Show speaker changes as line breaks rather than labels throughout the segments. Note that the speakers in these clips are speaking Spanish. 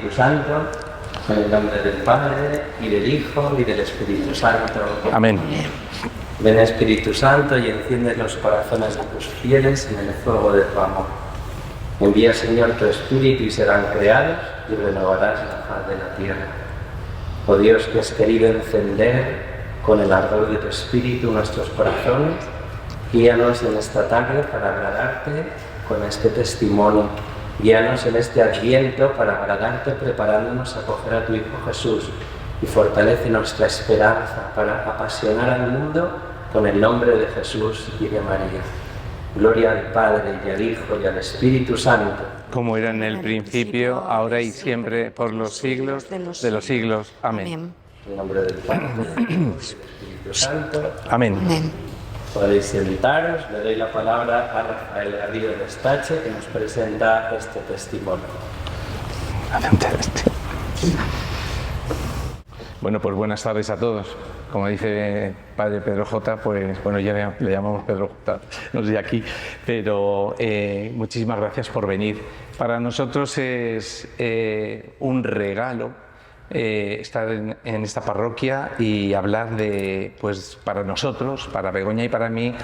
Espíritu Santo, en el nombre del Padre, y del Hijo, y del Espíritu Santo.
Amén.
Ven Espíritu Santo y enciende los corazones de tus fieles en el fuego de tu amor. Envía, Señor, tu Espíritu y serán creados y renovarás la faz de la tierra. Oh Dios, que has querido encender con el ardor de tu Espíritu nuestros corazones, guíanos en esta tarde para agradarte con este testimonio. Guíanos en este Adviento para agradarte preparándonos a acoger a tu Hijo Jesús y fortalece nuestra esperanza para apasionar al mundo con el nombre de Jesús y de María. Gloria al Padre y al Hijo y al Espíritu Santo.
Como era en el principio, ahora y siempre, por los siglos de los siglos. Amén.
En el nombre del Padre y del Espíritu Santo.
Amén.
Podéis sentaros, le doy la palabra a Rafael Garrido de Estache, que nos presenta este testimonio.
Bueno, pues buenas tardes a todos. Como dice Padre Pedro J, pues bueno, ya le llamamos Pedro J, no sé aquí, pero muchísimas gracias por venir. Para nosotros es un regalo estar en esta parroquia y hablar de, pues para nosotros, para Begoña y para mí,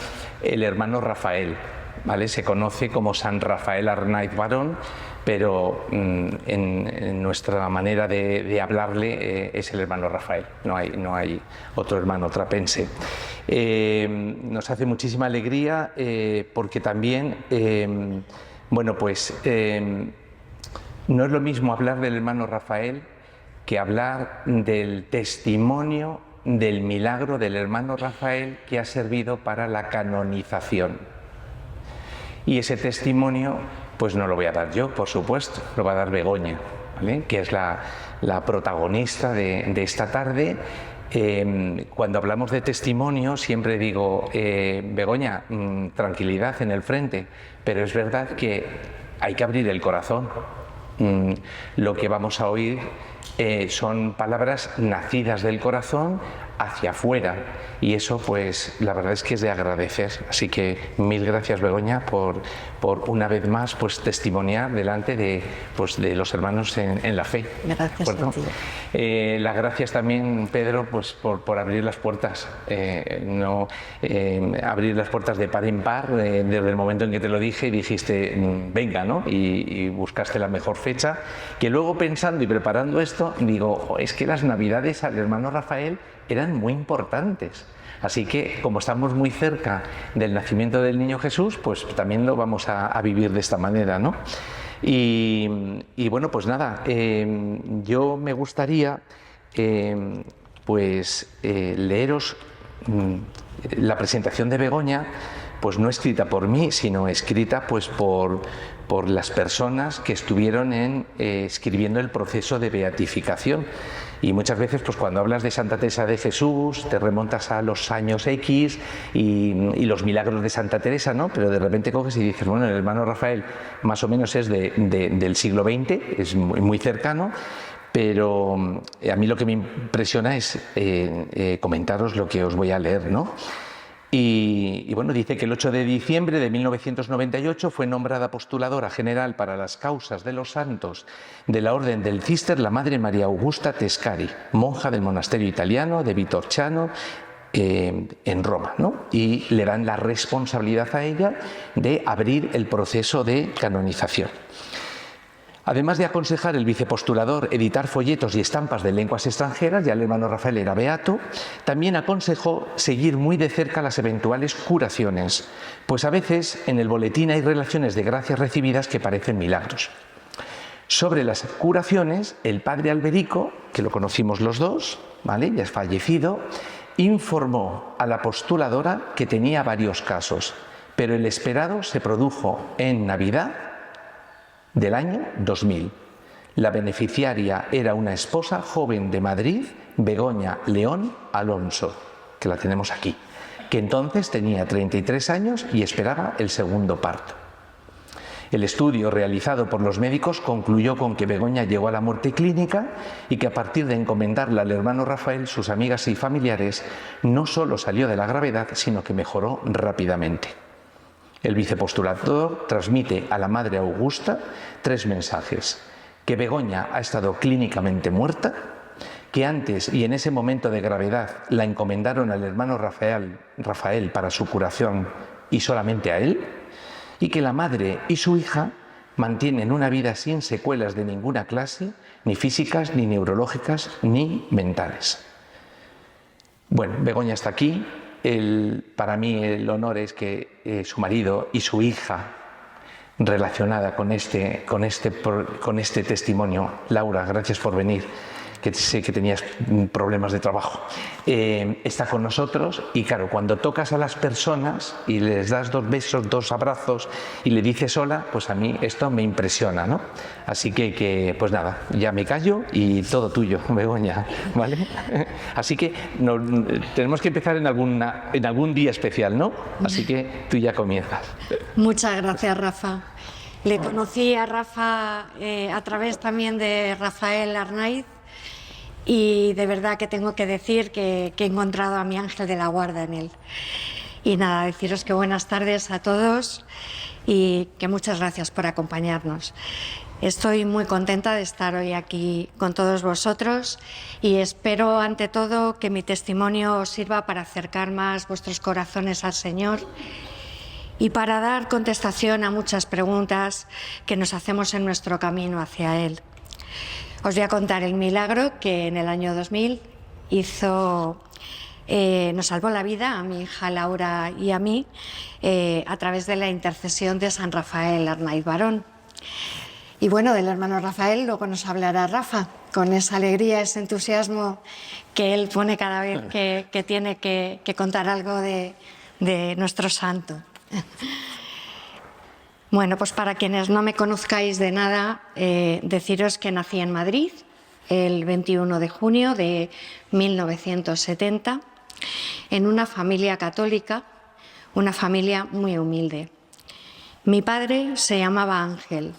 el hermano Rafael, ¿vale? Se conoce como San Rafael Arnaiz Barón, pero en nuestra manera de hablarle es el hermano Rafael, no hay otro hermano trapense. Nos hace muchísima alegría porque también, bueno, pues no es lo mismo hablar del hermano Rafael que hablar del testimonio del milagro del hermano Rafael que ha servido para la canonización. Y ese testimonio, pues no lo voy a dar yo, por supuesto, lo va a dar Begoña, ¿vale? Que es la protagonista de esta tarde. Cuando hablamos de testimonio siempre digo, Begoña, tranquilidad en el frente, pero es verdad que hay que abrir el corazón. Lo que vamos a oír son palabras nacidas del corazón hacia afuera y eso pues la verdad es que es de agradecer, así que mil gracias Begoña por una vez más pues testimoniar delante de los hermanos en la fe.
Gracias a ti.
Las gracias también Pedro pues por abrir las puertas, abrir las puertas de par en par desde el momento en que te lo dije y dijiste venga, ¿no? Y buscaste la mejor fecha, que luego pensando y preparando esto digo, es que las navidades al hermano Rafael eran muy importantes. Así que, como estamos muy cerca del nacimiento del niño Jesús, pues también lo vamos a vivir de esta manera, ¿no? Y bueno, pues nada, yo me gustaría leeros la presentación de Begoña, pues no escrita por mí, sino escrita pues por las personas que estuvieron escribiendo el proceso de beatificación. Y muchas veces pues cuando hablas de Santa Teresa de Jesús te remontas a los años X y los milagros de Santa Teresa, ¿no? Pero de repente coges y dices, bueno, el hermano Rafael más o menos es del siglo XX, es muy cercano, pero a mí lo que me impresiona es comentaros lo que os voy a leer, ¿no? Y bueno, dice que el 8 de diciembre de 1998 fue nombrada postuladora general para las causas de los santos de la Orden del Císter la Madre María Augusta Tescari, monja del monasterio italiano de Vitorciano en Roma, ¿no? Y le dan la responsabilidad a ella de abrir el proceso de canonización. Además de aconsejar el vicepostulador editar folletos y estampas de lenguas extranjeras, ya el hermano Rafael era beato, también aconsejó seguir muy de cerca las eventuales curaciones, pues a veces en el boletín hay relaciones de gracias recibidas que parecen milagros. Sobre las curaciones, el padre Alberico, que lo conocimos los dos, ¿vale? Ya es fallecido, informó a la postuladora que tenía varios casos, pero el esperado se produjo en Navidad del año 2000. La beneficiaria era una esposa joven de Madrid, Begoña León Alonso, que la tenemos aquí, que entonces tenía 33 años y esperaba el segundo parto. El estudio realizado por los médicos concluyó con que Begoña llegó a la muerte clínica y que a partir de encomendarla al hermano Rafael, sus amigas y familiares, no solo salió de la gravedad, sino que mejoró rápidamente. El vicepostulador transmite a la Madre Augusta 3 mensajes: que Begoña ha estado clínicamente muerta, que antes y en ese momento de gravedad la encomendaron al hermano Rafael para su curación y solamente a él, y que la madre y su hija mantienen una vida sin secuelas de ninguna clase, ni físicas, ni neurológicas, ni mentales. Bueno, Begoña está aquí. Para mí el honor es que su marido y su hija, relacionada con este testimonio, Laura, gracias por venir, que sé que tenías problemas de trabajo, está con nosotros. Y claro, cuando tocas a las personas y les das 2 besos, 2 abrazos y le dices hola, pues a mí esto me impresiona, ¿no? Así que pues nada, ya me callo y todo tuyo, Begoña, ¿vale? Así que tenemos que empezar en algún día especial, ¿no? Así que tú ya comienzas.
Muchas gracias, Rafa. Le conocí a Rafa a través también de Rafael Arnaiz, y de verdad que tengo que decir que he encontrado a mi ángel de la guarda en él. Y nada, deciros que buenas tardes a todos y que muchas gracias por acompañarnos. Estoy muy contenta de estar hoy aquí con todos vosotros y espero ante todo que mi testimonio os sirva para acercar más vuestros corazones al Señor y para dar contestación a muchas preguntas que nos hacemos en nuestro camino hacia Él. Os voy a contar el milagro que en el año 2000 nos salvó la vida a mi hija Laura y a mí a través de la intercesión de San Rafael Arnaiz Barón. Y bueno, del hermano Rafael luego nos hablará Rafa, con esa alegría, ese entusiasmo que él pone cada vez que tiene que contar algo de nuestro santo. Bueno, pues para quienes no me conozcáis de nada, deciros que nací en Madrid el 21 de junio de 1970, en una familia católica, una familia muy humilde. Mi padre se llamaba Ángel,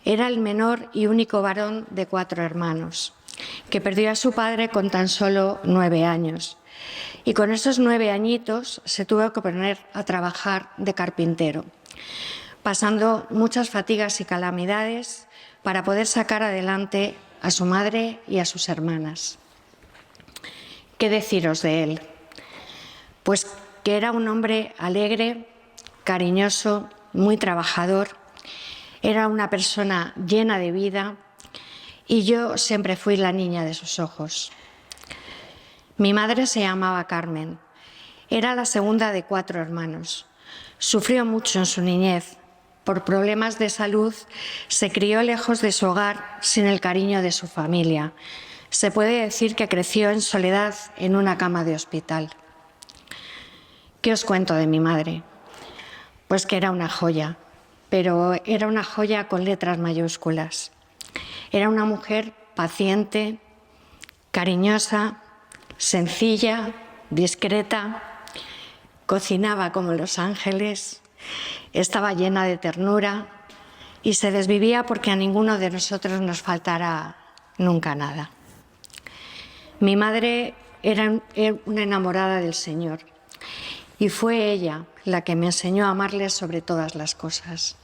era el menor y único varón de 4 hermanos, que perdió a su padre con tan solo 9 años. Y con esos 9 añitos se tuvo que poner a trabajar de carpintero, pasando muchas fatigas y calamidades para poder sacar adelante a su madre y a sus hermanas. ¿Qué deciros de él? Pues que era un hombre alegre, cariñoso, muy trabajador, era una persona llena de vida y yo siempre fui la niña de sus ojos. Mi madre se llamaba Carmen, era la segunda de 4 hermanos. Sufrió mucho en su niñez. Por problemas de salud, se crió lejos de su hogar sin el cariño de su familia. Se puede decir que creció en soledad en una cama de hospital. ¿Qué os cuento de mi madre? Pues que era una joya, pero era una joya con letras mayúsculas. Era una mujer paciente, cariñosa, sencilla, discreta, cocinaba como los ángeles, estaba llena de ternura y se desvivía porque a ninguno de nosotros nos faltara nunca nada. Mi madre era una enamorada del Señor y fue ella la que me enseñó a amarle sobre todas las cosas.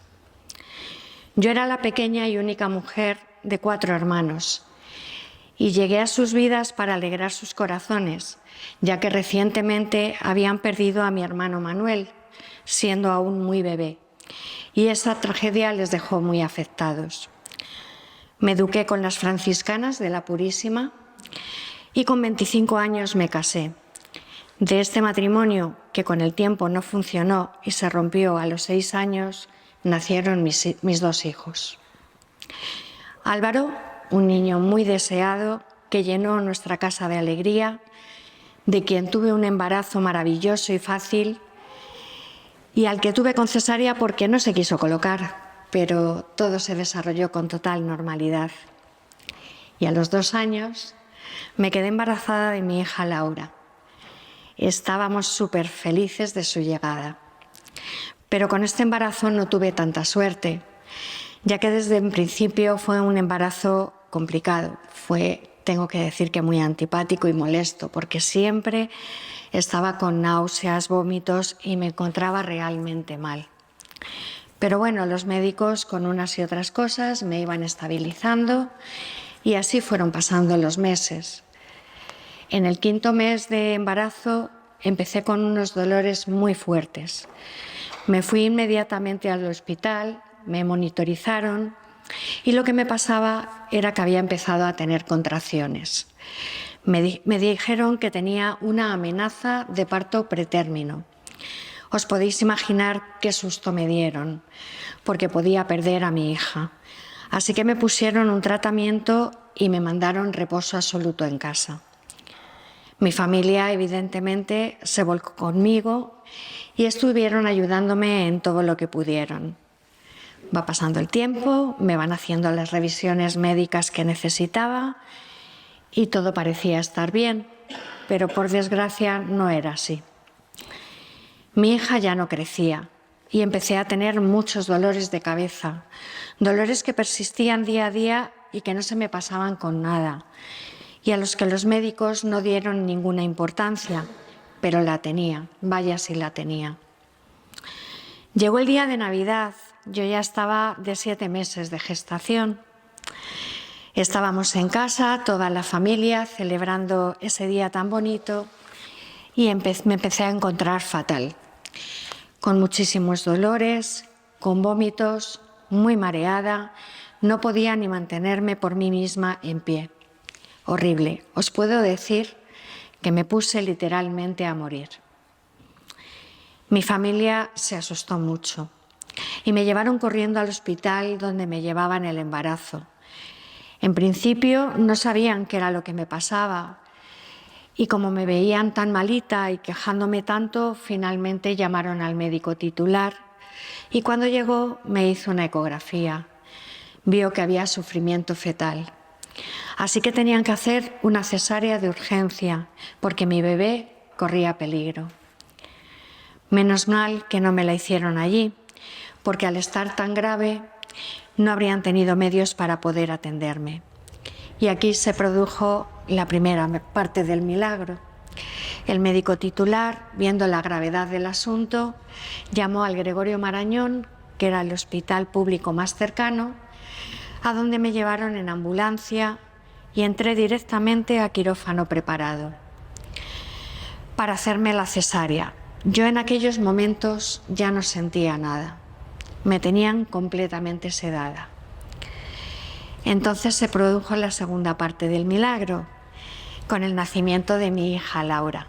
Yo era la pequeña y única mujer de 4 hermanos y llegué a sus vidas para alegrar sus corazones, ya que recientemente habían perdido a mi hermano Manuel, siendo aún muy bebé, y esa tragedia les dejó muy afectados. Me eduqué con las franciscanas de la Purísima y con 25 años me casé. De este matrimonio, que con el tiempo no funcionó y se rompió a los 6 años, nacieron mis 2 hijos. Álvaro, un niño muy deseado que llenó nuestra casa de alegría, de quien tuve un embarazo maravilloso y fácil y al que tuve con cesárea porque no se quiso colocar, pero todo se desarrolló con total normalidad. Y a los 2 años me quedé embarazada de mi hija Laura. Estábamos súper felices de su llegada. Pero con este embarazo no tuve tanta suerte, ya que desde el principio fue un embarazo complicado. Tengo que decir que muy antipático y molesto, porque siempre estaba con náuseas, vómitos y me encontraba realmente mal. Pero bueno, los médicos con unas y otras cosas me iban estabilizando y así fueron pasando los meses. En el 5.º mes de embarazo empecé con unos dolores muy fuertes. Me fui inmediatamente al hospital, me monitorizaron y lo que me pasaba era que había empezado a tener contracciones. Me dijeron que tenía una amenaza de parto pretérmino. Os podéis imaginar qué susto me dieron, porque podía perder a mi hija. Así que me pusieron un tratamiento y me mandaron reposo absoluto en casa. Mi familia, evidentemente, se volcó conmigo y estuvieron ayudándome en todo lo que pudieron. Va pasando el tiempo, me van haciendo las revisiones médicas que necesitaba y todo parecía estar bien, pero por desgracia no era así. Mi hija ya no crecía y empecé a tener muchos dolores de cabeza, dolores que persistían día a día y que no se me pasaban con nada, y a los que los médicos no dieron ninguna importancia, pero la tenía, vaya si la tenía. Llegó el día de Navidad, yo ya estaba de 7 meses de gestación. Estábamos en casa, toda la familia, celebrando ese día tan bonito y me empecé a encontrar fatal, con muchísimos dolores, con vómitos, muy mareada, no podía ni mantenerme por mí misma en pie. Horrible. Os puedo decir que me puse literalmente a morir. Mi familia se asustó mucho y me llevaron corriendo al hospital donde me llevaban el embarazo. En principio no sabían qué era lo que me pasaba y como me veían tan malita y quejándome tanto, finalmente llamaron al médico titular y cuando llegó me hizo una ecografía. Vio que había sufrimiento fetal. Así que tenían que hacer una cesárea de urgencia porque mi bebé corría peligro. Menos mal que no me la hicieron allí, porque al estar tan grave no habrían tenido medios para poder atenderme. Y aquí se produjo la primera parte del milagro. El médico titular, viendo la gravedad del asunto, llamó al Gregorio Marañón, que era el hospital público más cercano, a donde me llevaron en ambulancia y entré directamente a quirófano preparado para hacerme la cesárea. Yo en aquellos momentos ya no sentía nada, me tenían completamente sedada. Entonces se produjo la segunda parte del milagro, con el nacimiento de mi hija Laura.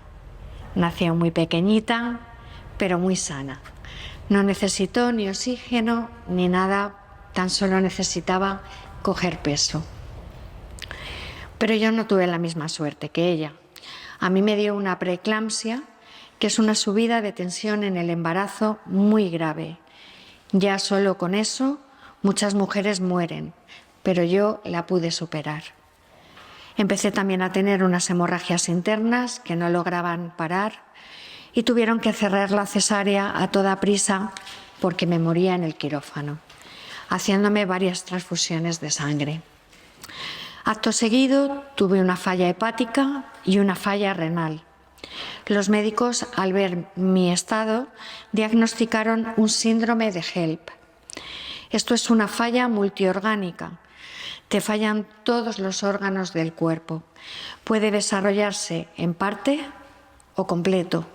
Nació muy pequeñita, pero muy sana. No necesitó ni oxígeno ni nada, tan solo necesitaba coger peso. Pero yo no tuve la misma suerte que ella. A mí me dio una preeclampsia, que es una subida de tensión en el embarazo muy grave. Ya solo con eso muchas mujeres mueren, pero yo la pude superar. Empecé también a tener unas hemorragias internas que no lograban parar y tuvieron que cerrar la cesárea a toda prisa porque me moría en el quirófano, haciéndome varias transfusiones de sangre. Acto seguido tuve una falla hepática y una falla renal. Los médicos, al ver mi estado, diagnosticaron un síndrome de HELLP. Esto es una falla multiorgánica. Te fallan todos los órganos del cuerpo. Puede desarrollarse en parte o completo.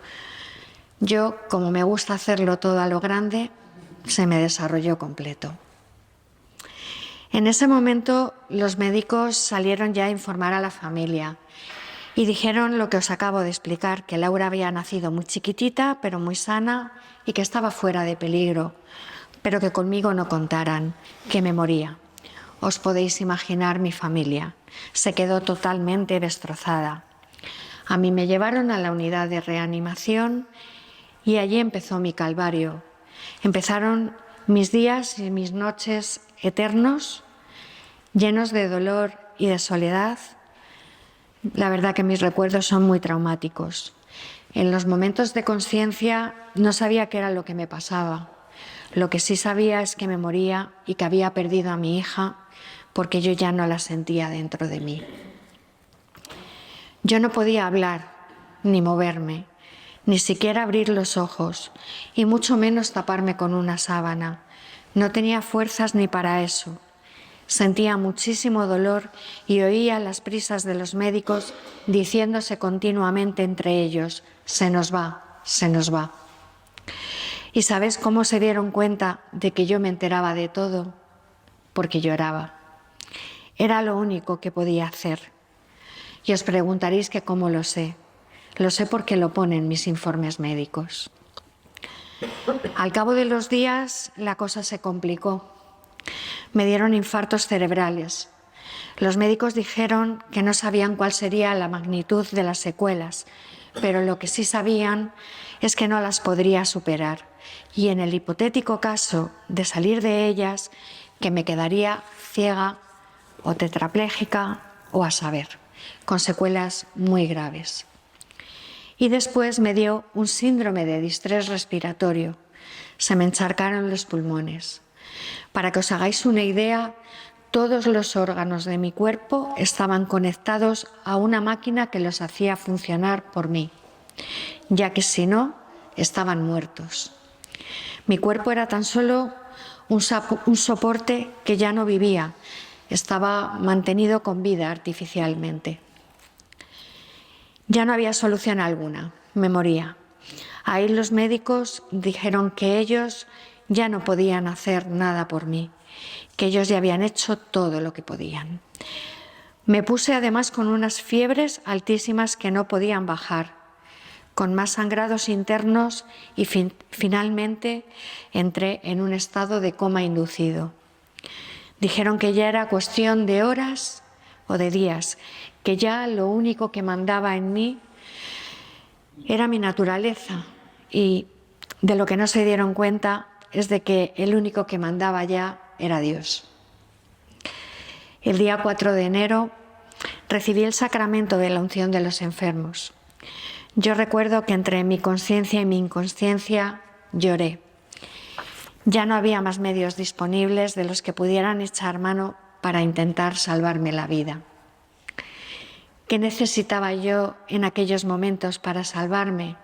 Yo, como me gusta hacerlo todo a lo grande, se me desarrolló completo. En ese momento los médicos salieron ya a informar a la familia y dijeron lo que os acabo de explicar, que Laura había nacido muy chiquitita, pero muy sana y que estaba fuera de peligro, pero que conmigo no contaran, que me moría. Os podéis imaginar mi familia, se quedó totalmente destrozada. A mí me llevaron a la unidad de reanimación y allí empezó mi calvario. Empezaron mis días y mis noches eternos, llenos de dolor y de soledad. La verdad que mis recuerdos son muy traumáticos. En los momentos de conciencia no sabía qué era lo que me pasaba. Lo que sí sabía es que me moría y que había perdido a mi hija porque yo ya no la sentía dentro de mí. Yo no podía hablar, ni moverme, ni siquiera abrir los ojos, y mucho menos taparme con una sábana. No tenía fuerzas ni para eso. Sentía muchísimo dolor y oía las prisas de los médicos diciéndose continuamente entre ellos: se nos va, se nos va. ¿Y sabes cómo se dieron cuenta de que yo me enteraba de todo? Porque lloraba. Era lo único que podía hacer. Y os preguntaréis que cómo lo sé. Lo sé porque lo ponen mis informes médicos. Al cabo de los días la cosa se complicó. Me dieron infartos cerebrales. Los médicos dijeron que no sabían cuál sería la magnitud de las secuelas, pero lo que sí sabían es que no las podría superar. Y en el hipotético caso de salir de ellas, que me quedaría ciega o tetrapléjica o a saber, con secuelas muy graves. Y después me dio un síndrome de distrés respiratorio. Se me encharcaron los pulmones. Para que os hagáis una idea, todos los órganos de mi cuerpo estaban conectados a una máquina que los hacía funcionar por mí, ya que si no, estaban muertos. Mi cuerpo era tan solo un soporte que ya no vivía, estaba mantenido con vida artificialmente. Ya no había solución alguna, me moría. Ahí los médicos dijeron que ellos ya no podían hacer nada por mí, que ellos ya habían hecho todo lo que podían. Me puse además con unas fiebres altísimas que no podían bajar, con más sangrados internos y finalmente entré en un estado de coma inducido. Dijeron que ya era cuestión de horas o de días, que ya lo único que mandaba en mí era mi naturaleza, y de lo que no se dieron cuenta es de que el único que mandaba ya era Dios. El día 4 de enero recibí el sacramento de la unción de los enfermos. Yo recuerdo que entre mi conciencia y mi inconsciencia lloré. Ya no había más medios disponibles de los que pudieran echar mano para intentar salvarme la vida. ¿Qué necesitaba yo en aquellos momentos para salvarme?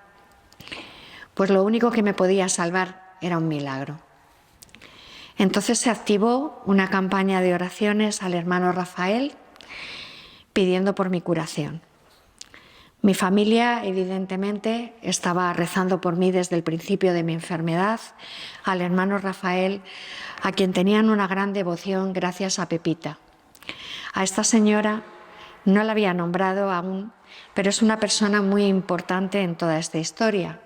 Pues lo único que me podía salvar era un milagro. Entonces se activó una campaña de oraciones al hermano Rafael pidiendo por mi curación. Mi familia, evidentemente, estaba rezando por mí desde el principio de mi enfermedad, al hermano Rafael, a quien tenían una gran devoción gracias a Pepita. A esta señora no la había nombrado aún, pero es una persona muy importante en toda esta historia.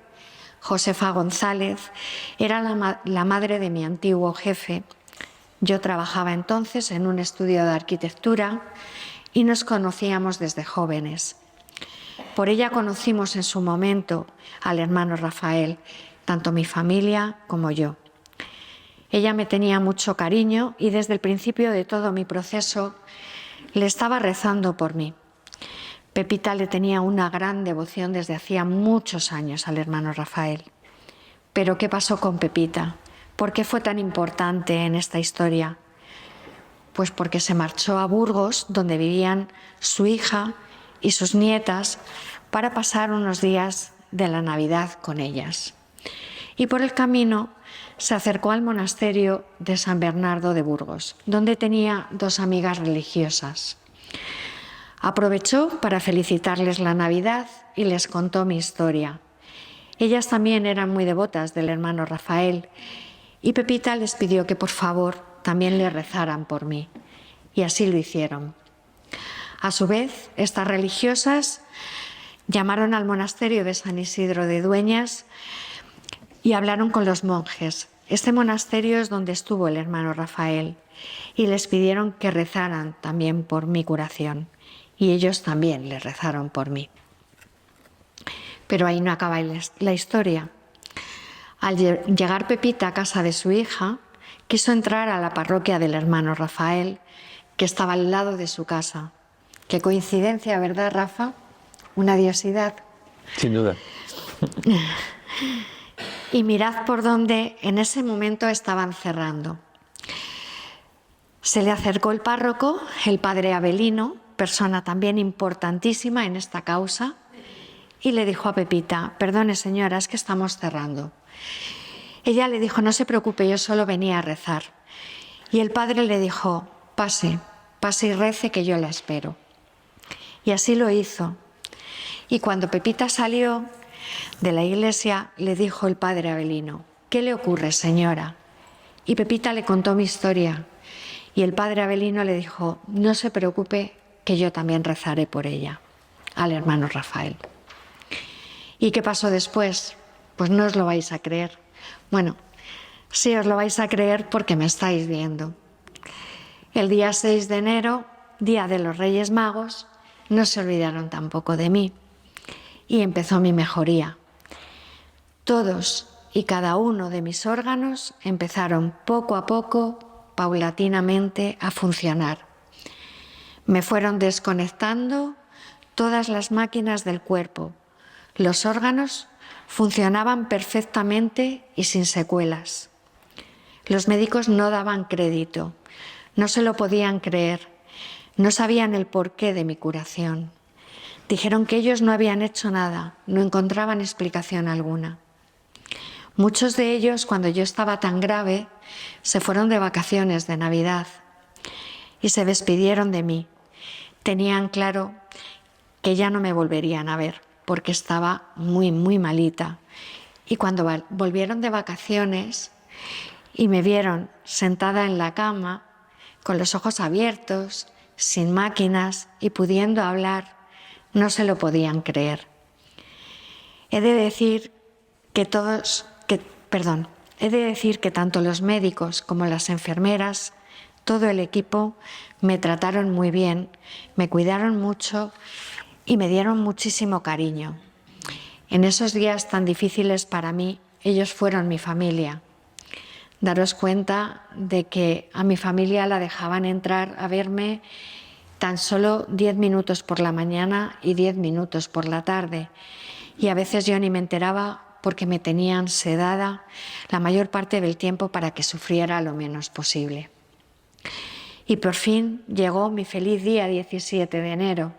Josefa González era la madre de mi antiguo jefe. Yo trabajaba entonces en un estudio de arquitectura y nos conocíamos desde jóvenes. Por ella conocimos en su momento al hermano Rafael, tanto mi familia como yo. Ella me tenía mucho cariño y desde el principio de todo mi proceso le estaba rezando por mí. Pepita le tenía una gran devoción desde hacía muchos años al hermano Rafael. Pero ¿qué pasó con Pepita? ¿Por qué fue tan importante en esta historia? Pues porque se marchó a Burgos, donde vivían su hija y sus nietas, para pasar unos días de la Navidad con ellas. Y por el camino se acercó al monasterio de San Bernardo de Burgos, donde tenía dos amigas religiosas. Aprovechó para felicitarles la Navidad y les contó mi historia. Ellas también eran muy devotas del hermano Rafael y Pepita les pidió que por favor también le rezaran por mí. Y así lo hicieron. A su vez, estas religiosas llamaron al monasterio de San Isidro de Dueñas y hablaron con los monjes. Este monasterio es donde estuvo el hermano Rafael y les pidieron que rezaran también por mi curación. Y ellos también le rezaron por mí. Pero ahí no acaba la historia. Al llegar Pepita a casa de su hija, quiso entrar a la parroquia del hermano Rafael, que estaba al lado de su casa. Qué coincidencia, ¿verdad, Rafa? Una diosidad.
Sin duda.
Y mirad por dónde en ese momento estaban cerrando. Se le acercó el párroco, el padre Abelino, persona también importantísima en esta causa, y le dijo a Pepita: perdone señora, es que estamos cerrando. Ella le dijo: no se preocupe, yo solo venía a rezar. Y el padre le dijo: pase y rece, que yo la espero. Y así lo hizo. Y cuando Pepita salió de la iglesia, le dijo el padre Avelino: ¿qué le ocurre, señora? Y Pepita le contó mi historia. Y el padre Avelino le dijo: no se preocupe, que yo también rezaré por ella, al hermano Rafael. ¿Y qué pasó después? Pues no os lo vais a creer. Bueno, sí os lo vais a creer porque me estáis viendo. El día 6 de enero, día de los Reyes Magos, no se olvidaron tampoco de mí. Y empezó mi mejoría. Todos y cada uno de mis órganos empezaron poco a poco, paulatinamente, a funcionar. Me fueron desconectando todas las máquinas del cuerpo. Los órganos funcionaban perfectamente y sin secuelas. Los médicos no daban crédito, no se lo podían creer, no sabían el porqué de mi curación. Dijeron que ellos no habían hecho nada, no encontraban explicación alguna. Muchos de ellos, cuando yo estaba tan grave, se fueron de vacaciones de Navidad y se despidieron de mí. Tenían claro que ya no me volverían a ver porque estaba muy, muy malita. Y cuando volvieron de vacaciones y me vieron sentada en la cama, con los ojos abiertos, sin máquinas y pudiendo hablar, no se lo podían creer. He de decir que tanto los médicos como las enfermeras, todo el equipo, me trataron muy bien, me cuidaron mucho y me dieron muchísimo cariño. En esos días tan difíciles para mí, ellos fueron mi familia. Daros cuenta de que a mi familia la dejaban entrar a verme tan solo 10 minutos por la mañana y 10 minutos por la tarde. Y a veces yo ni me enteraba porque me tenían sedada la mayor parte del tiempo para que sufriera lo menos posible. Y por fin llegó mi feliz día 17 de enero,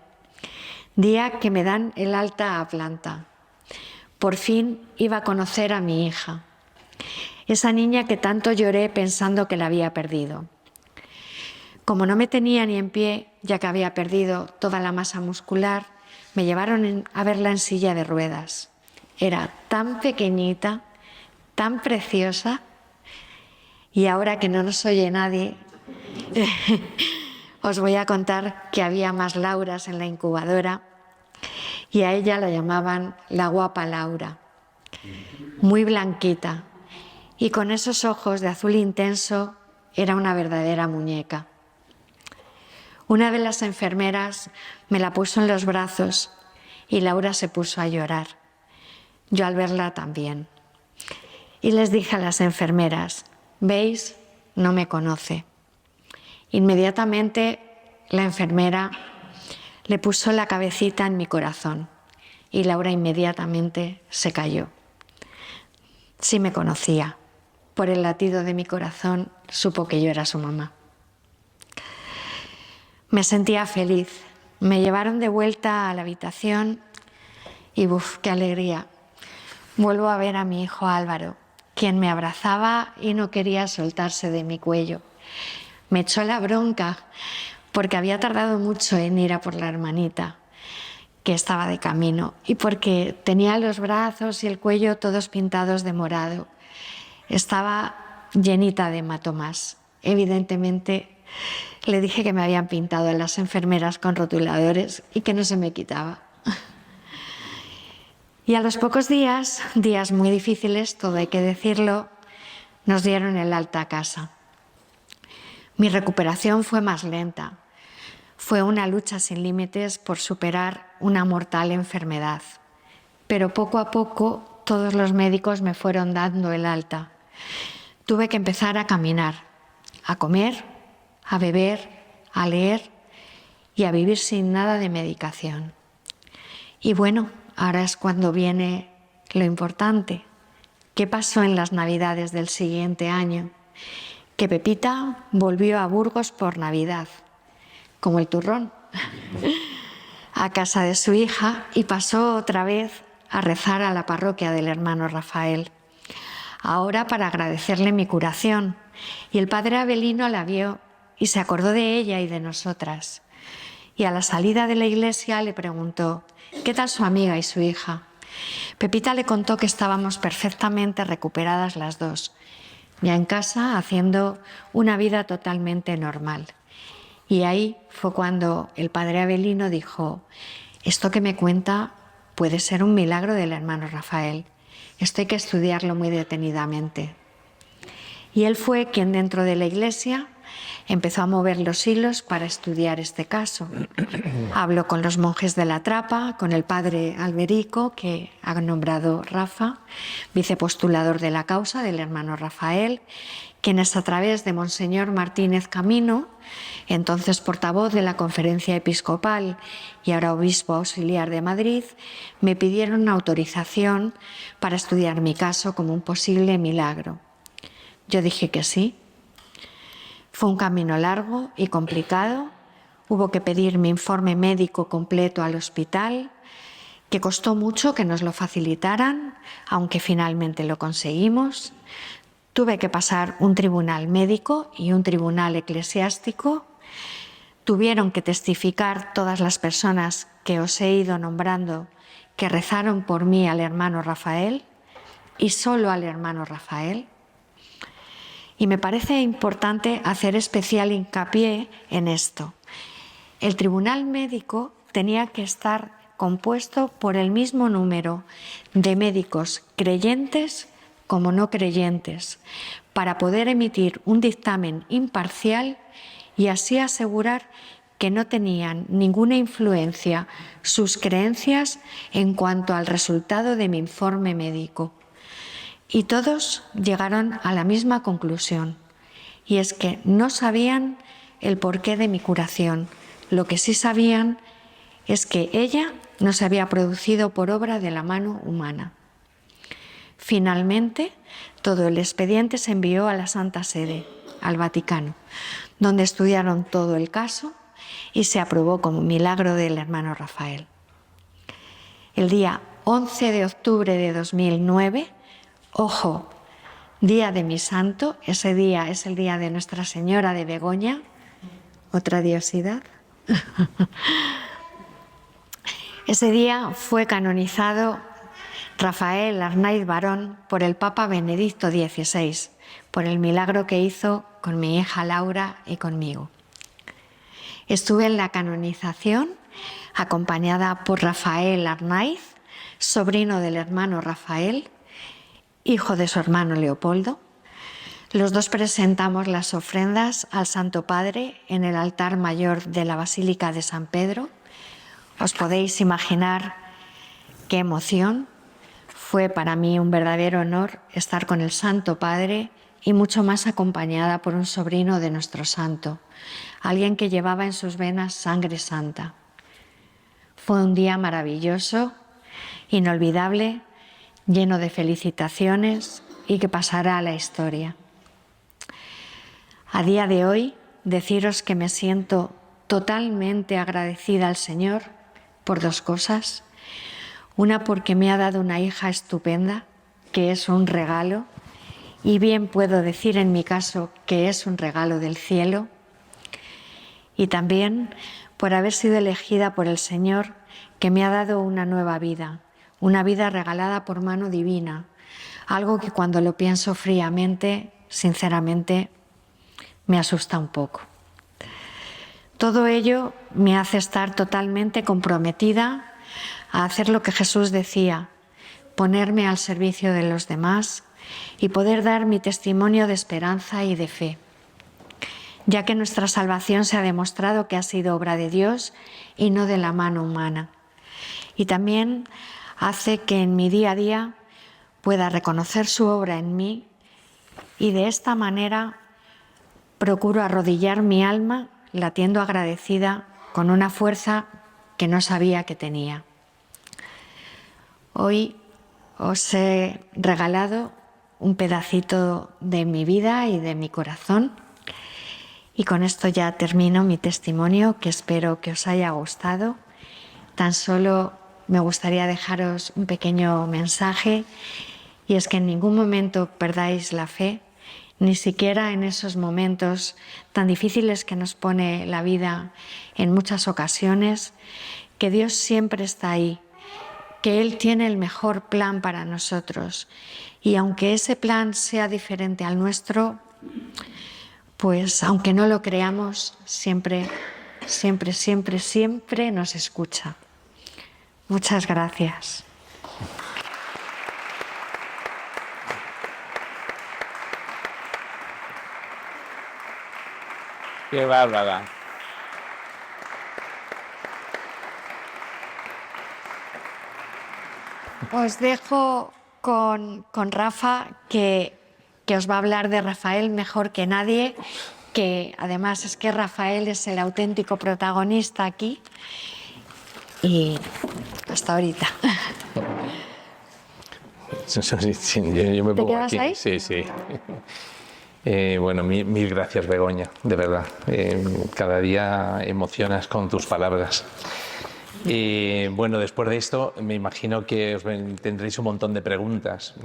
día que me dan el alta a planta. Por fin iba a conocer a mi hija, esa niña que tanto lloré pensando que la había perdido. Como no me tenía ni en pie, ya que había perdido toda la masa muscular, me llevaron a verla en silla de ruedas. Era tan pequeñita, tan preciosa, y ahora que no nos oye nadie, os voy a contar que había más Lauras en la incubadora y a ella la llamaban la guapa Laura, muy blanquita y con esos ojos de azul intenso, era una verdadera muñeca. Una de las enfermeras me la puso en los brazos y Laura se puso a llorar. Yo al verla también. Y les dije a las enfermeras: ¿veis? No me conoce. Inmediatamente la enfermera le puso la cabecita en mi corazón y Laura inmediatamente se cayó. Sí me conocía. Por el latido de mi corazón supo que yo era su mamá. Me sentía feliz. Me llevaron de vuelta a la habitación y ¡buf! ¡Qué alegría! Vuelvo a ver a mi hijo Álvaro, quien me abrazaba y no quería soltarse de mi cuello. Me echó la bronca porque había tardado mucho en ir a por la hermanita, que estaba de camino, y porque tenía los brazos y el cuello todos pintados de morado. Estaba llenita de hematomas. Evidentemente le dije que me habían pintado a las enfermeras con rotuladores y que no se me quitaba. Y a los pocos días muy difíciles, todo hay que decirlo, nos dieron el alta a casa. Mi recuperación fue más lenta. Fue una lucha sin límites por superar una mortal enfermedad. Pero poco a poco todos los médicos me fueron dando el alta. Tuve que empezar a caminar, a comer, a beber, a leer y a vivir sin nada de medicación. Y bueno, ahora es cuando viene lo importante. ¿Qué pasó en las Navidades del siguiente año? Que Pepita volvió a Burgos por Navidad, como el turrón, a casa de su hija y pasó otra vez a rezar a la parroquia del hermano Rafael. ahora para agradecerle mi curación. Y el padre Avelino la vio y se acordó de ella y de nosotras. Y a la salida de la iglesia le preguntó: ¿qué tal su amiga y su hija? Pepita le contó que estábamos perfectamente recuperadas las dos, ya en casa, haciendo una vida totalmente normal. Y ahí fue cuando el padre Avelino dijo: esto que me cuenta puede ser un milagro del hermano Rafael. Esto hay que estudiarlo muy detenidamente. Y él fue quien dentro de la iglesia empezó a mover los hilos para estudiar este caso. Habló con los monjes de la Trapa, con el padre Alberico, que ha nombrado Rafa, vicepostulador de la causa del hermano Rafael, quienes a través de Monseñor Martínez Camino, entonces portavoz de la Conferencia Episcopal y ahora obispo auxiliar de Madrid, me pidieron autorización para estudiar mi caso como un posible milagro. Yo dije que sí. Fue un camino largo y complicado. Hubo que pedir mi informe médico completo al hospital, que costó mucho que nos lo facilitaran, aunque finalmente lo conseguimos. Tuve que pasar un tribunal médico y un tribunal eclesiástico. Tuvieron que testificar todas las personas que os he ido nombrando que rezaron por mí al hermano Rafael y solo al hermano Rafael. Y me parece importante hacer especial hincapié en esto. El tribunal médico tenía que estar compuesto por el mismo número de médicos creyentes como no creyentes, para poder emitir un dictamen imparcial y así asegurar que no tenían ninguna influencia sus creencias en cuanto al resultado de mi informe médico. Y todos llegaron a la misma conclusión, y es que no sabían el porqué de mi curación. Lo que sí sabían es que ella no se había producido por obra de la mano humana. Finalmente, todo el expediente se envió a la Santa Sede, al Vaticano, donde estudiaron todo el caso y se aprobó como milagro del hermano Rafael. El día 11 de octubre de 2009, ojo, día de mi santo, ese día es el día de Nuestra Señora de Begoña, otra diosidad. Ese día fue canonizado Rafael Arnaiz Barón por el Papa Benedicto XVI, por el milagro que hizo con mi hija Laura y conmigo. Estuve en la canonización acompañada por Rafael Arnaiz, sobrino del hermano Rafael, hijo de su hermano Leopoldo. Los dos presentamos las ofrendas al Santo Padre en el altar mayor de la Basílica de San Pedro. Os podéis imaginar qué emoción. Fue para mí un verdadero honor estar con el Santo Padre y mucho más acompañada por un sobrino de nuestro santo, alguien que llevaba en sus venas sangre santa. Fue un día maravilloso, inolvidable, lleno de felicitaciones y que pasará a la historia. A día de hoy, deciros que me siento totalmente agradecida al Señor por dos cosas. Una, porque me ha dado una hija estupenda, que es un regalo, y bien puedo decir en mi caso que es un regalo del cielo. Y también por haber sido elegida por el Señor, que me ha dado una nueva vida, una vida regalada por mano divina, algo que cuando lo pienso fríamente, sinceramente, me asusta un poco. Todo ello me hace estar totalmente comprometida a hacer lo que Jesús decía, ponerme al servicio de los demás y poder dar mi testimonio de esperanza y de fe, ya que nuestra salvación se ha demostrado que ha sido obra de Dios y no de la mano humana. Y también hace que en mi día a día pueda reconocer su obra en mí y de esta manera procuro arrodillar mi alma latiendo agradecida con una fuerza que no sabía que tenía. Hoy os he regalado un pedacito de mi vida y de mi corazón y con esto ya termino mi testimonio, que espero que os haya gustado. Tan solo me gustaría dejaros un pequeño mensaje Y es que en ningún momento perdáis la fe, ni siquiera en esos momentos tan difíciles que nos pone la vida en muchas ocasiones, que Dios siempre está ahí, que Él tiene el mejor plan para nosotros. Y aunque ese plan sea diferente al nuestro, pues aunque no lo creamos, siempre, siempre, siempre, siempre nos escucha. Muchas gracias.
Qué bárbara.
Os dejo con Rafa, que os va a hablar de Rafael mejor que nadie, que además es que Rafael es el auténtico protagonista aquí. Y hasta ahorita.
Yo me
¿Te
pongo
quedas
aquí.
ahí?
Sí, sí. Bueno, mil gracias, Begoña, de verdad. Cada día emocionas con tus palabras. Bueno, después de esto me imagino que tendréis un montón de preguntas.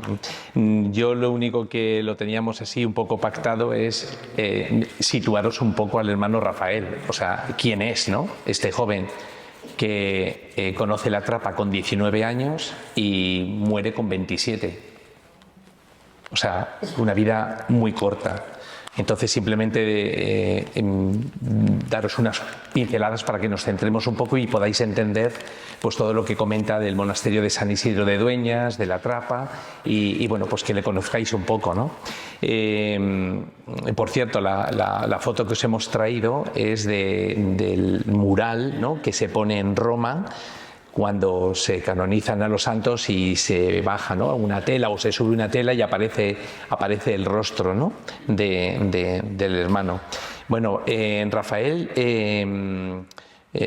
Yo lo único que lo teníamos así un poco pactado es situaros un poco al hermano Rafael. O sea, ¿quién es, no? Este joven que conoce la trapa con 19 años y muere con 27. O sea, una vida muy corta. Entonces, simplemente daros unas pinceladas para que nos centremos un poco y podáis entender pues todo lo que comenta del monasterio de San Isidro de Dueñas, de la Trapa, y bueno, pues que le conozcáis un poco, ¿no? Por cierto, la foto que os hemos traído es del mural, ¿no?, que se pone en Roma cuando se canonizan a los santos y se baja, ¿no?, una tela o se sube una tela y aparece el rostro, ¿no?, del hermano. Bueno, en Rafael,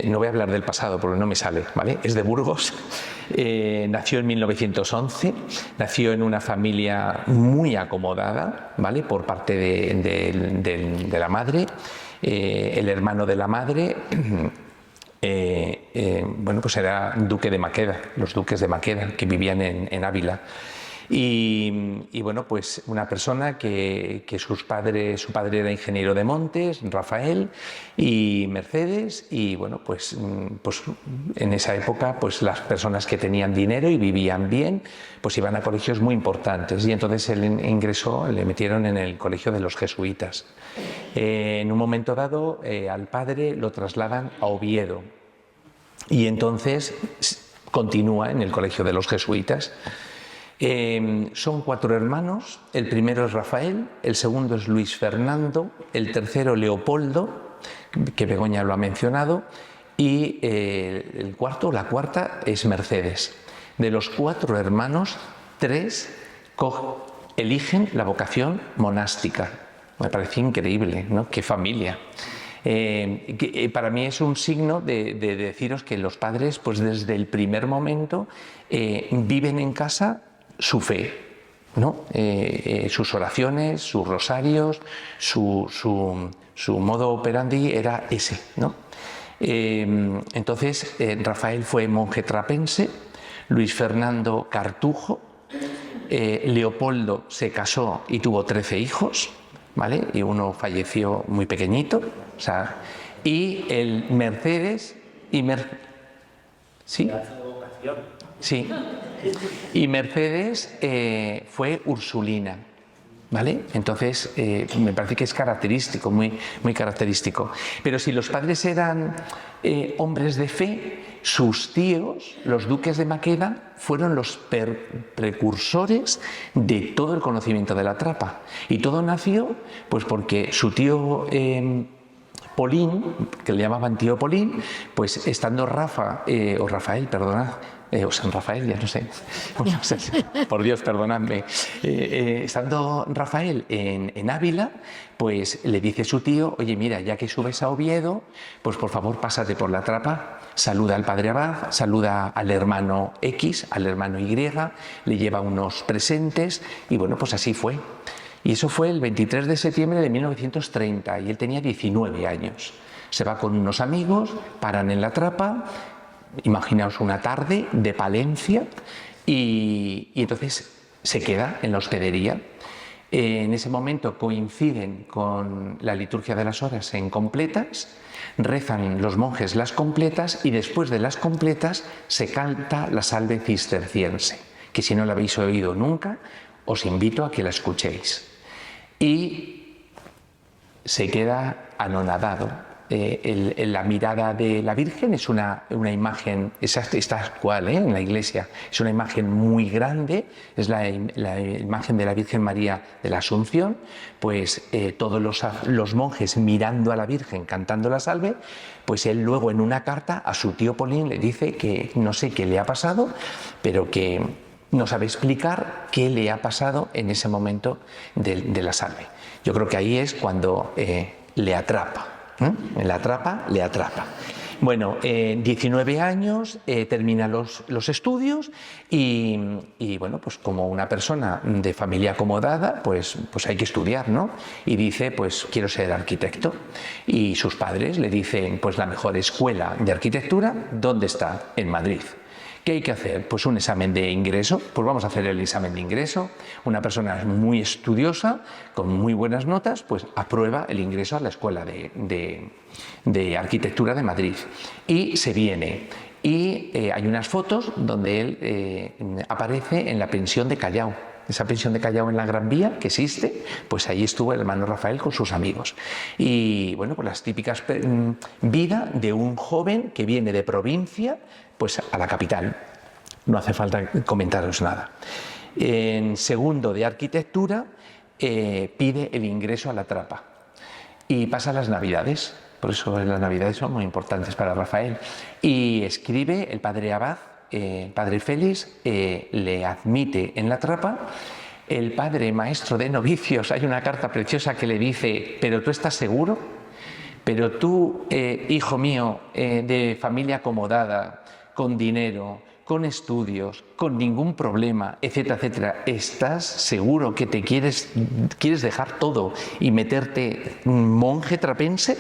no voy a hablar del pasado porque no me sale, ¿vale? Es de Burgos, nació en 1911, nació en una familia muy acomodada, ¿vale?, por parte de la madre, el hermano de la madre. Bueno, pues era duque de Maqueda, los duques de Maqueda que vivían en Ávila. Y bueno, pues una persona que su padre era ingeniero de montes, Rafael, y Mercedes, y bueno, pues en esa época pues las personas que tenían dinero y vivían bien, pues iban a colegios muy importantes, y entonces él ingresó, le metieron en el colegio de los jesuitas. En un momento dado al padre lo trasladan a Oviedo y entonces continúa en el colegio de los jesuitas. Son 4 hermanos, el primero es Rafael, el segundo es Luis Fernando, el tercero Leopoldo, que Begoña lo ha mencionado, y el cuarto, la cuarta, es Mercedes. De los 4 hermanos, 3 eligen la vocación monástica. Me parece increíble, ¿no? ¡Qué familia! Para mí es un signo de deciros que los padres, pues desde el primer momento, viven en casa su fe, ¿no? Sus oraciones, sus rosarios, su modo operandi era ese, ¿no? Entonces, Rafael fue monje trapense, Luis Fernando cartujo, Leopoldo se casó y tuvo 13 hijos, ¿vale? Y uno falleció muy pequeñito, o sea, y el Mercedes ¿sí? Sí. Y Mercedes fue ursulina, ¿vale? Entonces me parece que es característico, muy, muy característico. Pero si los padres eran hombres de fe, sus tíos, los duques de Maqueda, fueron los precursores de todo el conocimiento de la trapa. Y todo nació pues porque su tío Polín, que le llamaban tío Polín, pues estando Rafael, perdonad, o San Rafael, ya no sé, por Dios, perdonadme, estando Rafael en Ávila, pues le dice su tío: oye, mira, ya que subes a Oviedo, pues por favor pásate por la trapa, saluda al padre abad, saluda al hermano X, al hermano Y, le lleva unos presentes, y bueno, pues así fue. Y eso fue el 23 de septiembre de 1930, y él tenía 19 años. Se va con unos amigos, paran en la trapa. Imaginaos una tarde de Palencia y entonces se queda en la hospedería. En ese momento coinciden con la liturgia de las horas en completas, rezan los monjes las completas y después de las completas se canta la salve cisterciense, que si no la habéis oído nunca, os invito a que la escuchéis. Y se queda anonadado. La mirada de la Virgen es una imagen, está actual en la iglesia, es una imagen muy grande, es la imagen de la Virgen María de la Asunción, pues todos los monjes mirando a la Virgen cantando la salve, pues él luego en una carta a su tío Polín le dice que no sé qué le ha pasado, pero que no sabe explicar qué le ha pasado en ese momento de la salve. Yo creo que ahí es cuando le atrapa. Le atrapa. Bueno, 19 años, termina los estudios y bueno, pues como una persona de familia acomodada, pues hay que estudiar, ¿no? Y dice, pues quiero ser arquitecto. Y sus padres le dicen, pues la mejor escuela de arquitectura, ¿dónde está? En Madrid. ¿Qué hay que hacer? Pues un examen de ingreso, pues vamos a hacer el examen de ingreso. Una persona muy estudiosa, con muy buenas notas, pues aprueba el ingreso a la Escuela de Arquitectura de Madrid. Y se viene. Y hay unas fotos donde él aparece en la pensión de Callao. Esa pensión de Callao en la Gran Vía, que existe, pues ahí estuvo el hermano Rafael con sus amigos. Y bueno, pues las típicas vida de un joven que viene de provincia, pues a la capital. No hace falta comentaros nada. En segundo de arquitectura, pide el ingreso a la Trapa. Y pasa las Navidades, por eso las Navidades son muy importantes para Rafael. Y escribe el padre Abad, padre Félix, le admite en la Trapa. El padre maestro de novicios, hay una carta preciosa que le dice, ¿pero tú estás seguro? ¿Pero tú, hijo mío, de familia acomodada, con dinero, con estudios, con ningún problema, etcétera, etcétera, estás seguro que te quieres dejar todo y meterte monje trapense?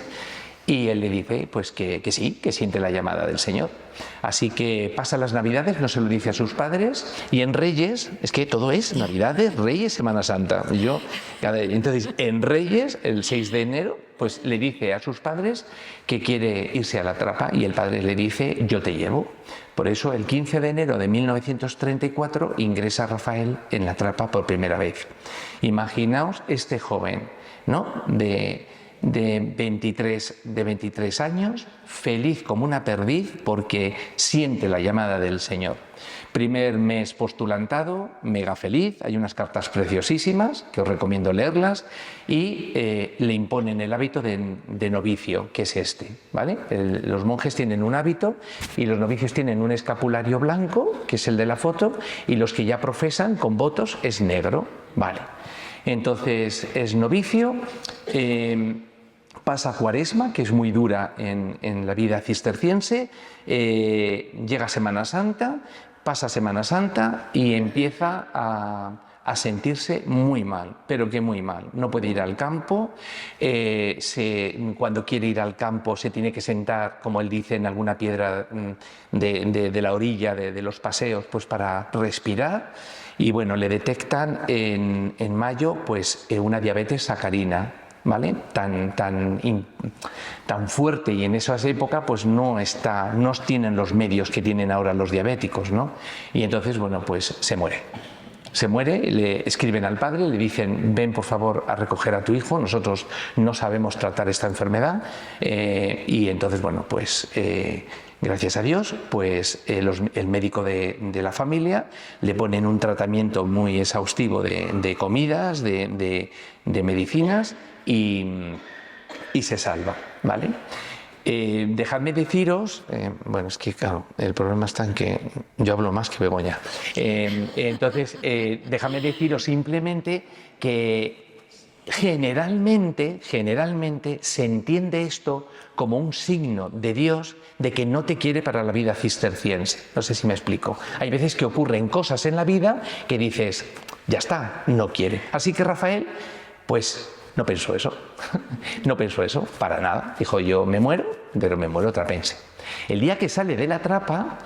Y él le dice pues que sí, que siente la llamada del Señor. Así que pasa las Navidades, no se lo dice a sus padres, y en Reyes, es que todo es Navidades, Reyes, Semana Santa. Entonces, en Reyes, el 6 de enero, pues le dice a sus padres que quiere irse a la Trapa y el padre le dice, yo te llevo. Por eso, el 15 de enero de 1934 ingresa Rafael en la Trapa por primera vez. Imaginaos este joven, ¿no?, de 23 años, feliz como una perdiz porque siente la llamada del Señor. Primer mes postulantado, mega feliz, hay unas cartas preciosísimas que os recomiendo leerlas y le imponen el hábito de novicio, que es este, ¿vale? Los monjes tienen un hábito y los novicios tienen un escapulario blanco, que es el de la foto, y los que ya profesan con votos es negro, ¿vale? Entonces es novicio. Pasa Cuaresma, que es muy dura en la vida cisterciense, llega Semana Santa, pasa Semana Santa y empieza a sentirse muy mal, pero que muy mal. No puede ir al campo, cuando quiere ir al campo se tiene que sentar, como él dice, en alguna piedra de la orilla de los paseos, pues para respirar. Y bueno, le detectan en mayo pues una diabetes sacarina, ¿vale? Tan fuerte, y en esas épocas pues no tienen los medios que tienen ahora los diabéticos, ¿no? Y entonces, bueno, pues se muere, le escriben al padre, le dicen, ven por favor a recoger a tu hijo, nosotros no sabemos tratar esta enfermedad, y entonces, bueno, pues gracias a Dios, pues el médico de la familia le ponen un tratamiento muy exhaustivo de comidas, de medicinas, y se salva, ¿vale? Dejadme deciros, bueno, es que claro, el problema está en que yo hablo más que Begoña. Entonces, dejadme deciros simplemente que generalmente se entiende esto como un signo de Dios de que no te quiere para la vida cisterciense. No sé si me explico. Hay veces que ocurren cosas en la vida que dices, ya está, no quiere. Así que Rafael, pues no pensó eso, no pensó eso, para nada. Dijo, yo me muero, pero me muero trapense. El día que sale de la Trapa,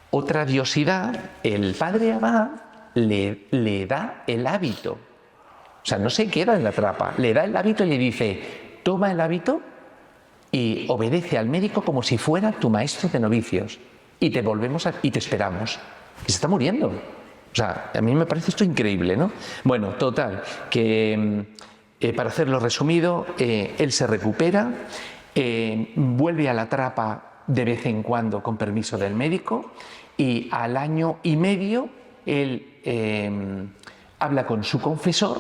otra diosidad, el padre Abad le da el hábito. O sea, no se queda en la trapa, le da el hábito y le dice, toma el hábito y obedece al médico como si fuera tu maestro de novicios. Y te esperamos. Y se está muriendo. O sea, a mí me parece esto increíble, ¿no? Bueno, total, que para hacerlo resumido, él se recupera, vuelve a la trapa de vez en cuando con permiso del médico y al año y medio él habla con su confesor,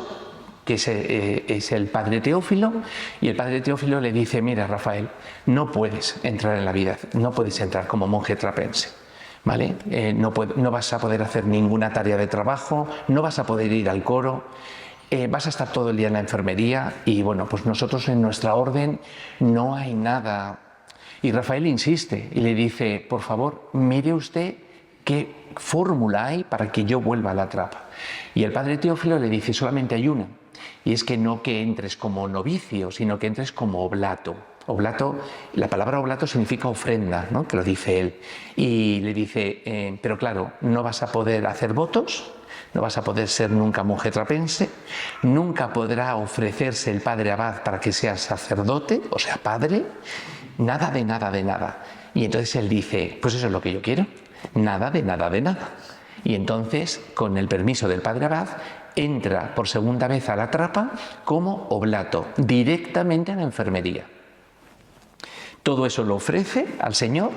que es el padre Teófilo, y el padre Teófilo le dice, mira Rafael, no puedes entrar en la vida, no puedes entrar como monje trapense, ¿vale? No vas a poder hacer ninguna tarea de trabajo, no vas a poder ir al coro, vas a estar todo el día en la enfermería y bueno, pues nosotros en nuestra orden no hay nada. Y Rafael insiste y le dice, por favor, mire usted qué fórmula hay para que yo vuelva a la trapa. Y el padre Teófilo le dice, solamente hay una, y es que no que entres como novicio, sino que entres como oblato. Oblato, la palabra oblato significa ofrenda, ¿no? Que lo dice él. Y le dice, pero claro, no vas a poder hacer votos, no vas a poder ser nunca monje trapense, nunca podrá ofrecerse el padre abad para que seas sacerdote, o sea, padre, nada de nada de nada. Y entonces él dice, pues eso es lo que yo quiero, nada de nada de nada. Y entonces, con el permiso del padre abad, entra por segunda vez a la trapa como oblato, directamente a la enfermería. Todo eso lo ofrece al Señor.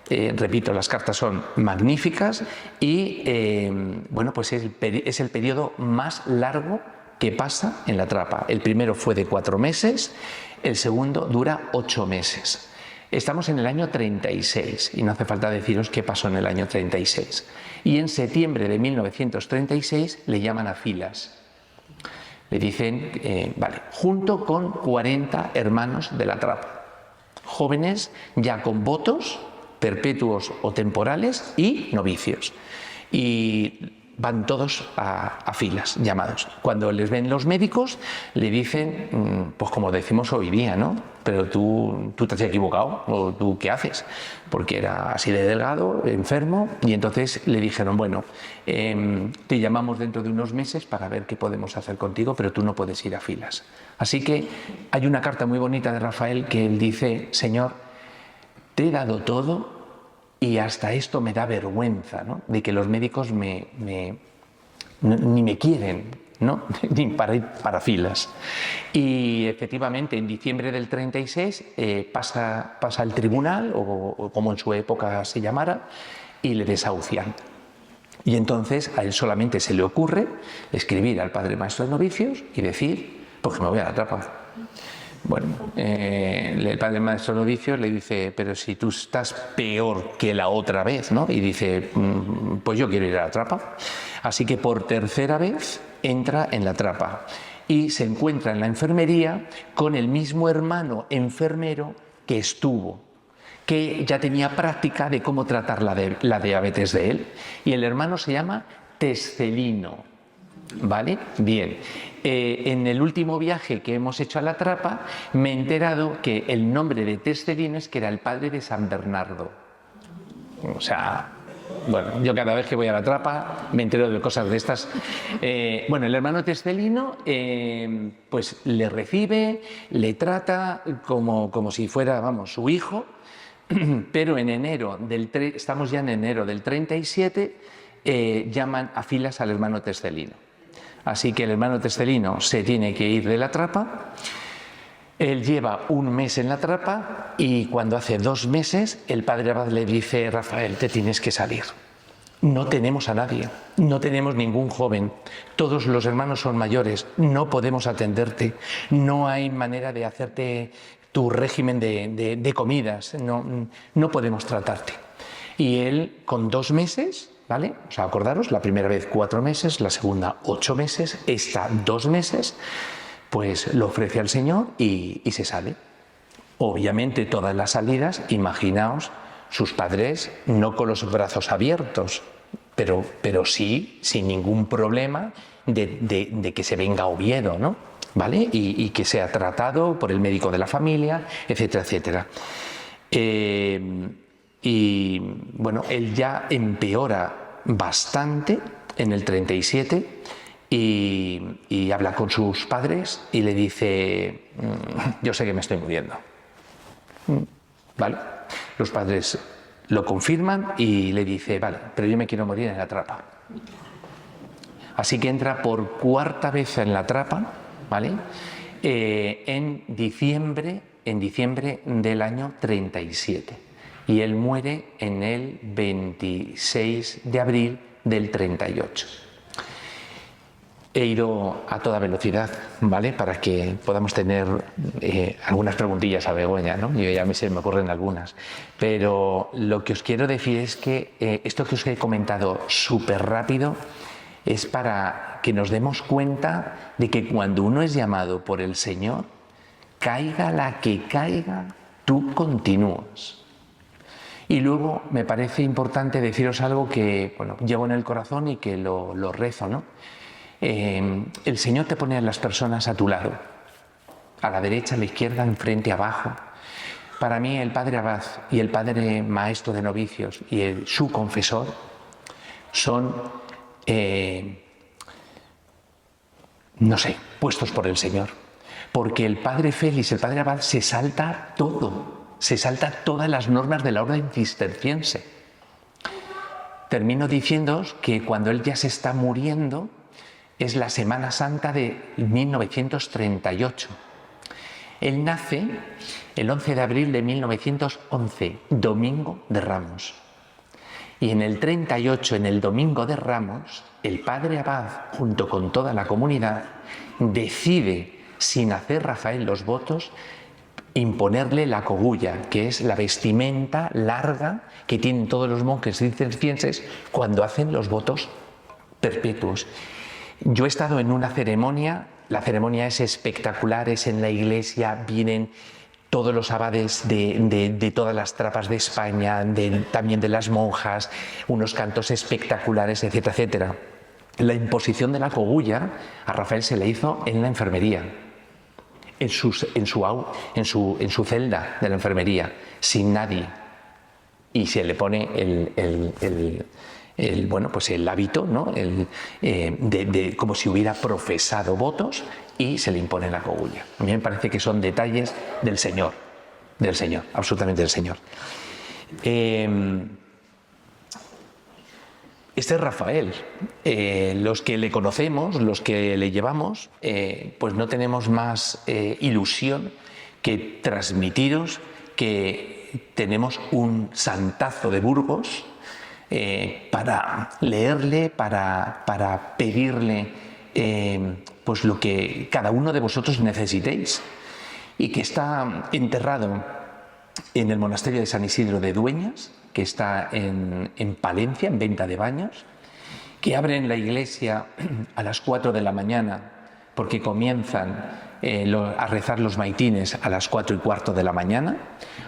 Repito, las cartas son magníficas y bueno, pues es el periodo más largo que pasa en la trapa. El primero fue de 4 meses, el segundo dura 8 meses. Estamos en el año 36 y no hace falta deciros qué pasó en el año 36. Y en septiembre de 1936 le llaman a filas. Le dicen, vale, junto con 40 hermanos de la trapa, jóvenes ya con votos perpetuos o temporales y novicios. Y van todos a filas, llamados. Cuando les ven los médicos, le dicen, pues como decimos hoy día, ¿no? Pero tú te has equivocado, o tú ¿qué haces? Porque era así de delgado, enfermo, y entonces le dijeron, bueno, te llamamos dentro de unos meses para ver qué podemos hacer contigo, pero tú no puedes ir a filas. Así que hay una carta muy bonita de Rafael que él dice, Señor, te he dado todo, y hasta esto me da vergüenza, ¿no? De que los médicos ni me quieren, ¿no? Ni para ir para filas. Y efectivamente en diciembre del 36 pasa al tribunal, o como en su época se llamara, y le desahucian. Y entonces a él solamente se le ocurre escribir al padre maestro de novicios y decir, pues que me voy a la trapa. Bueno, el padre maestro novicio le dice, pero si tú estás peor que la otra vez, ¿no? Y dice, pues yo quiero ir a la trapa. Así que por tercera vez entra en la trapa y se encuentra en la enfermería con el mismo hermano enfermero que estuvo, que ya tenía práctica de cómo tratar la diabetes de él. Y el hermano se llama Tescelino. ¿Vale? Bien. En el último viaje que hemos hecho a la trapa me he enterado que el nombre de Tescelino es que era el padre de San Bernardo. O sea, bueno, yo cada vez que voy a la trapa me entero de cosas de estas. Bueno, el hermano Tescelino pues le recibe, le trata como si fuera, vamos, su hijo, pero en enero estamos ya en enero del 37, llaman a filas al hermano Tescelino. Así que el hermano Tescelino se tiene que ir de la trapa. Él lleva 1 mes en la trapa y cuando hace 2 meses el padre abad le dice, Rafael, te tienes que salir. No tenemos a nadie, no tenemos ningún joven, todos los hermanos son mayores, no podemos atenderte, no hay manera de hacerte tu régimen de comidas, no podemos tratarte. Y él con 2 meses... ¿Vale? O sea, acordaros, la primera vez 4 meses, la segunda 8 meses, esta 2 meses, pues lo ofrece al Señor y se sale. Obviamente todas las salidas, imaginaos, sus padres no con los brazos abiertos, pero sí sin ningún problema de que se venga a Oviedo, ¿no? ¿Vale? Y que sea tratado por el médico de la familia, etcétera, etcétera. Y bueno, él ya empeora bastante en el 37 y habla con sus padres y le dice, yo sé que me estoy muriendo. ¿Vale? Los padres lo confirman y le dice, vale, pero yo me quiero morir en la trapa. Así que entra por cuarta vez en la trapa, ¿vale? En diciembre del año 37. Y él muere en el 26 de abril del 38. He ido a toda velocidad, ¿vale? Para que podamos tener algunas preguntillas a Begoña, ¿no? Yo ya se me ocurren algunas. Pero lo que os quiero decir es que esto que os he comentado súper rápido es para que nos demos cuenta de que cuando uno es llamado por el Señor, caiga la que caiga, tú continúas. Y luego me parece importante deciros algo que, bueno, llevo en el corazón y que lo rezo, ¿no? El Señor te pone a las personas a tu lado, a la derecha, a la izquierda, enfrente, abajo. Para mí el padre abad y el padre maestro de novicios y su confesor son, no sé, puestos por el Señor. Porque el padre Félix, el padre abad, se salta todo, se salta todas las normas de la orden cisterciense. Termino diciéndoos que cuando él ya se está muriendo, es la Semana Santa de 1938. Él nace el 11 de abril de 1911, Domingo de Ramos. Y en el 38, en el Domingo de Ramos, el padre abad, junto con toda la comunidad, decide, sin hacer Rafael los votos, imponerle la cogulla, que es la vestimenta larga que tienen todos los monjes cistercienses cuando hacen los votos perpetuos. Yo he estado en una ceremonia, la ceremonia es espectacular, es en la iglesia, vienen todos los abades de todas las trapas de España, también de las monjas, unos cantos espectaculares, etcétera, etcétera. La imposición de la cogulla a Rafael se le hizo en la enfermería, en su celda de la enfermería, sin nadie. Y se le pone el hábito, ¿no? Como si hubiera profesado votos, y se le impone la cogulla. A mí me parece que son detalles del Señor, absolutamente del Señor. Este es Rafael. Los que le conocemos, los que le llevamos, pues no tenemos más ilusión que transmitiros que tenemos un santazo de Burgos para leerle, para pedirle pues lo que cada uno de vosotros necesitéis, y que está enterrado en el monasterio de San Isidro de Dueñas, que está en Palencia, en Venta de Baños, que abren la iglesia a las 4 de la mañana porque comienzan a rezar los maitines a las 4:15 de la mañana.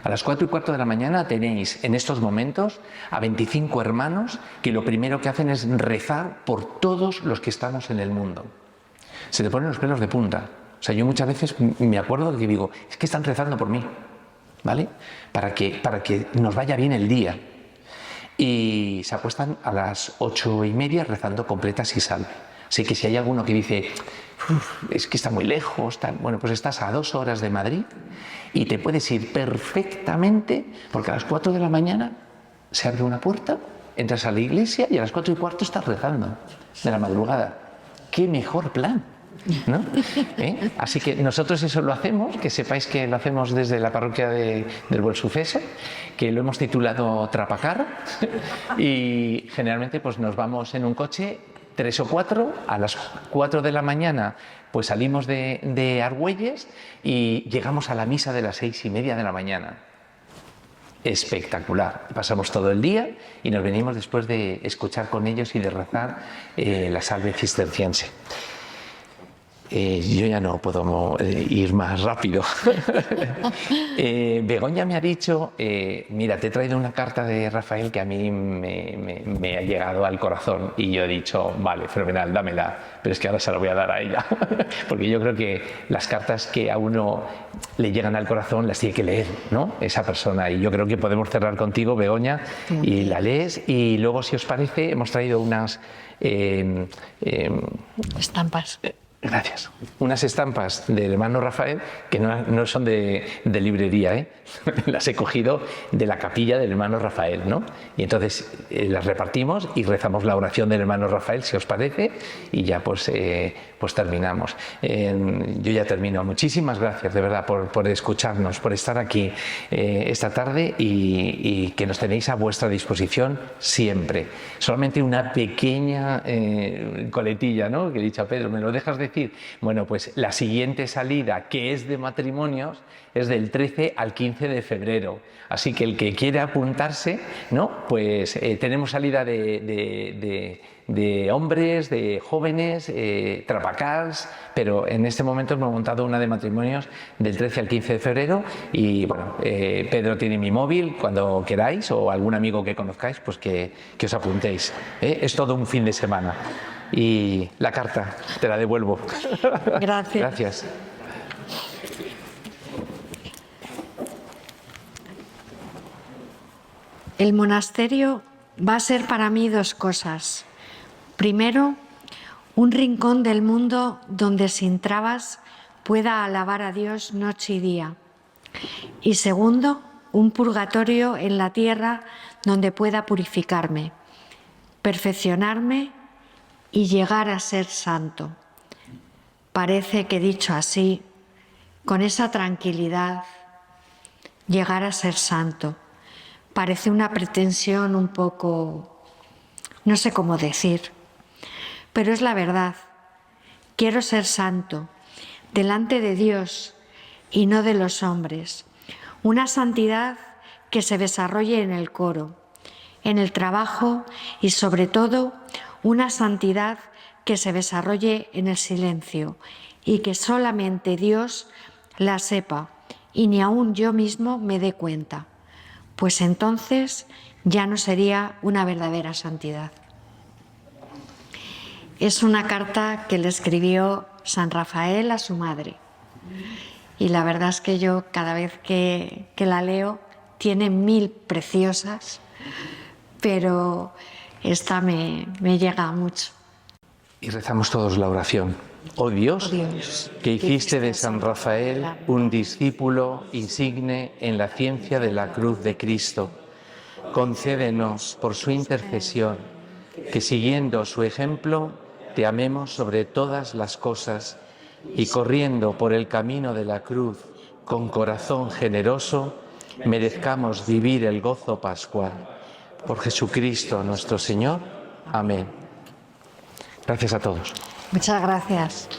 A las 4:15 de la mañana tenéis en estos momentos a 25 hermanos que lo primero que hacen es rezar por todos los que estamos en el mundo. Se te ponen los pelos de punta. O sea, yo muchas veces me acuerdo de que digo, es que están rezando por mí, ¿vale? Para que nos vaya bien el día. Y se acuestan a las 8:30 rezando completas y salve. Así que si hay alguno que dice, es que está muy lejos, bueno, pues estás a 2 horas de Madrid y te puedes ir perfectamente, porque a las 4 de la mañana se abre una puerta, entras a la iglesia y a las 4:15 estás rezando de la madrugada. ¡Qué mejor plan! ¿No? Así que nosotros eso lo hacemos, que sepáis que lo hacemos desde la parroquia del Buen Suceso, que lo hemos titulado Trapacar, y generalmente pues nos vamos en un coche 3 o 4, a las 4 de la mañana pues salimos de Argüelles y llegamos a la misa de las 6:30 de la mañana. Espectacular. Pasamos todo el día y nos venimos después de escuchar con ellos y de rezar la salve cisterciense. Yo ya no puedo ir más rápido. Begoña me ha dicho, mira, te he traído una carta de Rafael que a mí me ha llegado al corazón, y yo he dicho, vale, fenomenal, dámela, pero es que ahora se la voy a dar a ella, porque yo creo que las cartas que a uno le llegan al corazón las tiene que leer, ¿no?, esa persona, y yo creo que podemos cerrar contigo, Begoña, y la lees, y luego, si os parece, hemos traído unas
estampas.
Gracias. Unas estampas del hermano Rafael que no son de librería, ¿eh? Las he cogido de la capilla del hermano Rafael, ¿no? Y entonces las repartimos y rezamos la oración del hermano Rafael, si os parece, y ya pues terminamos. Yo ya termino. Muchísimas gracias, de verdad, por escucharnos, por estar aquí esta tarde, y que nos tenéis a vuestra disposición siempre. Solamente una pequeña coletilla, ¿no?, que he dicho a Pedro, ¿me lo dejas decir? Bueno, pues la siguiente salida, que es de matrimonios, es del 13 al 15 de febrero. Así que el que quiera apuntarse, ¿no?, pues tenemos salida de hombres, de jóvenes, trapacars, pero en este momento hemos montado una de matrimonios del 13 al 15 de febrero, y bueno, Pedro tiene mi móvil, cuando queráis, o algún amigo que conozcáis, pues que os apuntéis. Es todo un fin de semana. Y la carta te la devuelvo.
Gracias.
Gracias.
El monasterio va a ser para mí dos cosas. Primero, un rincón del mundo donde sin trabas pueda alabar a Dios noche y día. Y segundo, un purgatorio en la tierra donde pueda purificarme, perfeccionarme y llegar a ser santo. Parece que, dicho así, con esa tranquilidad, llegar a ser santo, parece una pretensión un poco, no sé cómo decir, pero es la verdad. Quiero ser santo delante de Dios y no de los hombres. Una santidad que se desarrolle en el coro, en el trabajo, y sobre todo una santidad que se desarrolle en el silencio, y que solamente Dios la sepa y ni aun yo mismo me dé cuenta, pues entonces ya no sería una verdadera santidad. Es una carta que le escribió San Rafael a su madre, y la verdad es que yo cada vez que la leo tiene 1000 preciosas, pero esta me llega mucho.
Y rezamos todos la oración. Oh Dios, que hiciste de San Rafael un discípulo insigne en la ciencia de la cruz de Cristo, concédenos por su intercesión que, siguiendo su ejemplo, te amemos sobre todas las cosas, y corriendo por el camino de la cruz con corazón generoso, merezcamos vivir el gozo pascual. Por Jesucristo nuestro Señor. Amén. Gracias a todos.
Muchas gracias.